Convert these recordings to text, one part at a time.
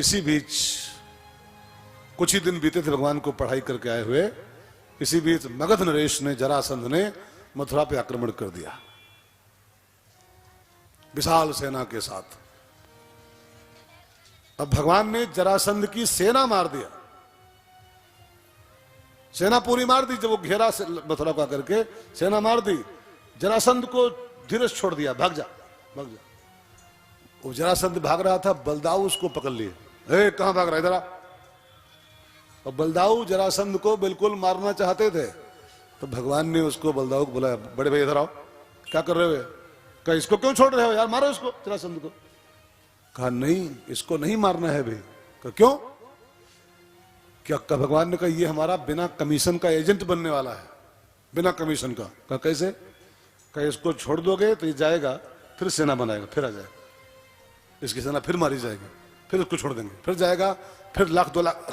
इसी बीच कुछ ही दिन बीते थे भगवान को पढ़ाई करके आए हुए। इसी बीच मगध नरेश ने, जरासंध ने मथुरा पे आक्रमण कर दिया विशाल सेना के साथ। अब भगवान ने जरासंध की सेना मार दिया, सेना पूरी मार दी। जब वो घेरा से मथुरा का करके सेना मार दी, जरासंध को धीरज छोड़ दिया, भाग जा भाग जा। वो जरासंध भाग रहा था, बलदाऊ उसको पकड़ लिए। कहां भाग रहा है इधर आ। और बलदाऊ जरासंध को बिल्कुल मारना चाहते थे, तो भगवान ने उसको, बलदाऊ को बुलाया, बड़े भाई इधर आओ, क्या कर रहे हो? कहा इसको क्यों छोड़ रहे हो यार, मारो इसको, जरासंध को। कहा नहीं, इसको नहीं मारना है भाई। कहा क्यों? क्या? भगवान ने कहा ये हमारा बिना कमीशन का एजेंट बनने वाला है, बिना कमीशन का। कहा कैसे? कहा इसको छोड़ दोगे तो ये जाएगा, फिर सेना बनाएगा, फिर आ जाएगा, इसकी सेना फिर मारी जाएगी, फिर उसको छोड़ देंगे, फिर जाएगा, फिर लाख 2 लाख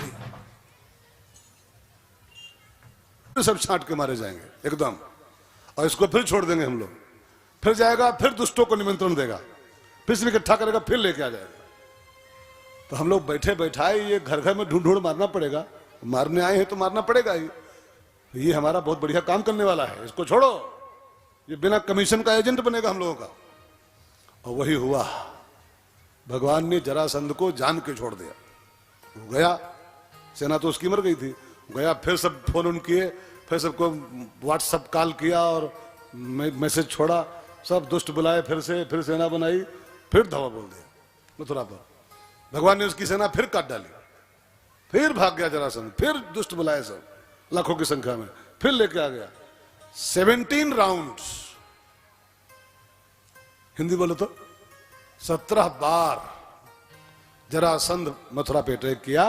सब छांट के मारे जाएंगे एकदम, और इसको फिर छोड़ देंगे हम लोग। फिर जाएगा, फिर दुष्टों को निमंत्रण देगा, फिर से इकट्ठा करेगा, फिर लेके आ जाएगा। तो हम लोग बैठे बैठाए ये घर घर में ढूंढ ढूंढ मारना पड़ेगा, मारने आए हैं तो मारना पड़ेगा ही। ये हमारा बहुत बढ़िया काम करने वाला है, इसको छोड़ो, ये बिना कमीशन का एजेंट बनेगा हम लोगों का। और वही हुआ, भगवान ने जरासंध को जान के छोड़ दिया। वो गया, सेना तो उसकी मर गई थी, गया, फिर सब फोन उन किए, फिर सबको व्हाट्सएप कॉल किया और मैसेज छोड़ा, सब दुष्ट बुलाए, फिर सेना बनाई, फिर धावा बोल दिया मथुरा पर। भगवान ने उसकी सेना फिर काट डाली, फिर भाग गया जरासंध, फिर दुष्ट बुलाए सब लाखों की संख्या में, फिर लेके आ गया। 17 राउंड, हिंदी बोलो तो 17 बार जरासंध मथुरा पे अटैक किया,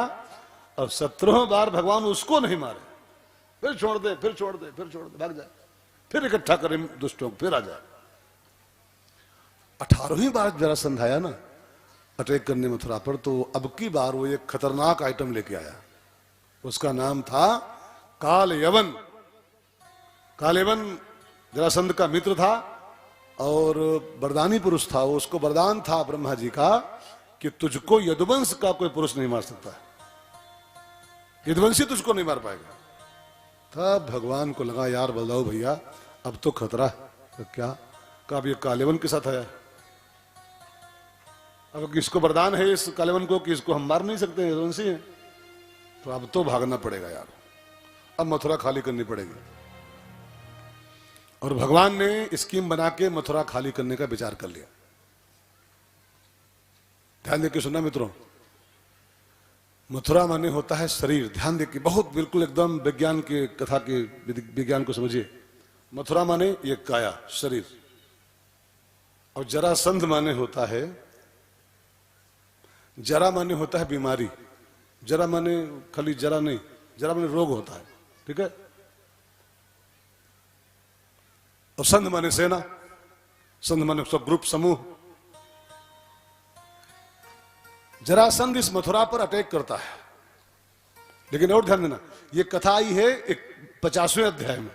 और 17 बार भगवान उसको नहीं मारे। फिर छोड़ दे, फिर छोड़ दे, फिर छोड़ दे, भाग जाए, फिर इकट्ठा करें दुष्टों को, फिर आ जाए। 18वीं बार जरासंध आया ना अटैक करने मथुरा पर, तो अब की बार वो एक खतरनाक आइटम लेके आया। उसका नाम था काल यवन। काल यवन जरासंध का मित्र था और वरदानी पुरुष था। उसको वरदान था ब्रह्मा जी का कि तुझको यदुवंश का कोई पुरुष नहीं मार सकता है, यदुवंशी तुझको नहीं मार पाएगा। तब भगवान को लगा यार बलदाऊ भैया अब तो खतरा है। तो क्या? कब ये कालेवन के साथ आया, अब किसको वरदान है इस कालेवन को कि इसको हम मार नहीं सकते, यदुवंशी है, तो अब तो भागना पड़ेगा यार, अब मथुरा खाली करनी पड़ेगी। और भगवान ने स्कीम बना के मथुरा खाली करने का विचार कर लिया। ध्यान देके सुनना मित्रों, मथुरा माने होता है शरीर। ध्यान देखिए, बहुत बिल्कुल एकदम विज्ञान के कथा के विज्ञान को समझिए। मथुरा माने ये काया, शरीर, और जरासंध माने होता है, जरा माने होता है बीमारी। जरा माने खाली जरा नहीं, जरा माने रोग होता है, ठीक है। और संध माने सेना, संध माने सब ग्रुप, समूह। जरासंध इस मथुरा पर अटैक करता है, लेकिन और ध्यान देना, ये कथा आई है एक 50वें अध्याय में।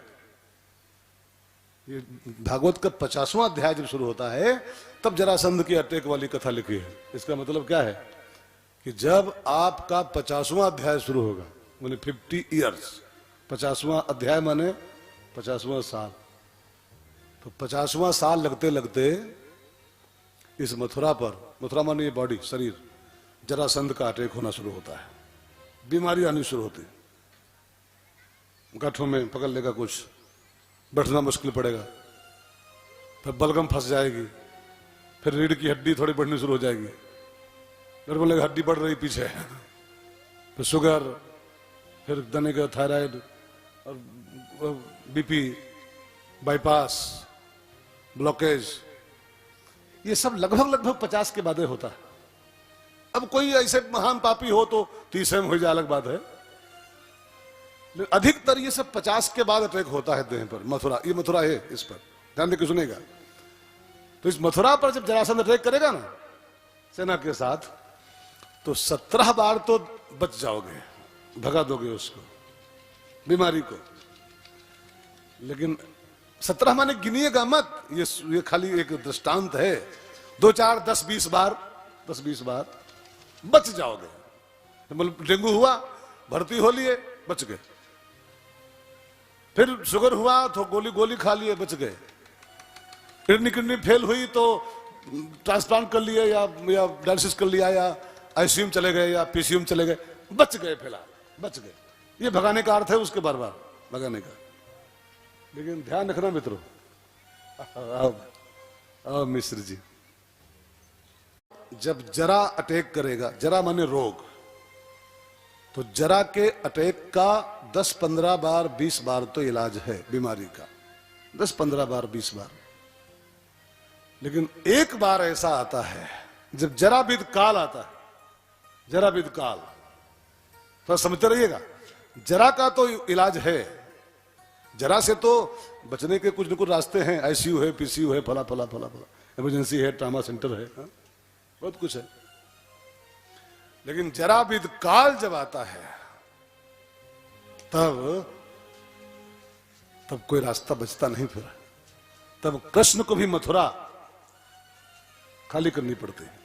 ये भागवत का 50वां अध्याय जब शुरू होता है तब जरासंध की अटैक वाली कथा लिखी है। इसका मतलब क्या है कि जब आपका 50वां अध्याय शुरू होगा, माने 50 ईयर्स, 50वां अध्याय माने 50वां साल, तो 50वां साल लगते लगते इस मथुरा पर, मथुरा माने ये बॉडी, शरीर, जरासंध का अटैक होना शुरू होता है। बीमारी आनी शुरू होती, गांठों में पकड़ लेगा कुछ, बैठना मुश्किल पड़ेगा, फिर बलगम फंस जाएगी, फिर रीढ़ की हड्डी थोड़ी बढ़नी शुरू हो जाएगी, फिर बोलेगा हड्डी बढ़ रही पीछे, फिर शुगर, फिर दने का थायराइड और बीपी, बाईपास, ब्लॉकेज, ये सब लगभग 50 के बाद होता है। अब कोई ऐसे महान पापी हो तो 30 में हो जाए, अलग बात है, लेकिन अधिकतर ये सब 50 के बाद अटैक होता है देह पर। मथुरा, ये मथुरा है, इस पर ध्यान देकर सुनेगा। तो इस मथुरा पर जब जरासंध अटैक करेगा ना सेना के साथ, तो 17 बार तो बच जाओगे, भगा दोगे उसको, बीमारी को। लेकिन 17 माने गिनिएगा मत, ये खाली एक दृष्टांत है। 2, 4, 10, 20 बार, 10-20 बार बच जाओगे। मतलब डेंगू हुआ, भर्ती हो लिए, बच गए। फिर शुगर हुआ तो गोली खा लिए, बच गए। किडनी फेल हुई तो ट्रांसप्लांट कर लिए या डायलिसिस कर लिया या आईसीयू चले गए या पीसीयू चले गए, बच गए। फिलहाल बच गए। ये भगाने का अर्थ है उसके बार बार भगाने का। लेकिन ध्यान रखना मित्रों, आओ मिश्र जी, जब जरा अटैक करेगा, जरा माने रोग, तो जरा के अटैक का 10-15 बार 20 बार तो इलाज है बीमारी का, 10-15 बार 20 बार। लेकिन एक बार ऐसा आता है जब जराविद काल आता है, जराविद काल। तो समझते रहिएगा, जरा का तो इलाज है, जरा से तो बचने के कुछ न कुछ रास्ते हैं, आईसीयू है, पीसीयू है, फला फला फला फला, इमरजेंसी है, ट्रामा सेंटर है, बहुत कुछ है। लेकिन जराविद काल जब आता है तब कोई रास्ता बचता नहीं। फिर तब कृष्ण को भी मथुरा खाली करनी पड़ती है।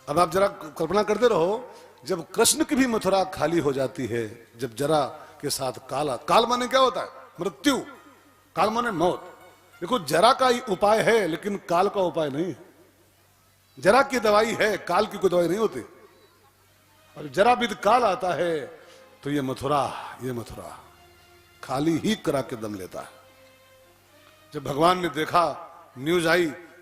अब आप जरा कल्पना करते रहो, जब कृष्ण की भी मथुरा खाली हो जाती है, जब जरा के साथ काल माने क्या होता है? मृत्यु। काल माने मौत। देखो, जरा का ही उपाय है लेकिन काल का उपाय नहीं है। जरा की दवाई है, काल की कोई दवाई नहीं होती। और जरा विद काल आता है तो ये मथुरा खाली ही करा के दम लेता है। जब भगवान ने देखा, न्यूज आई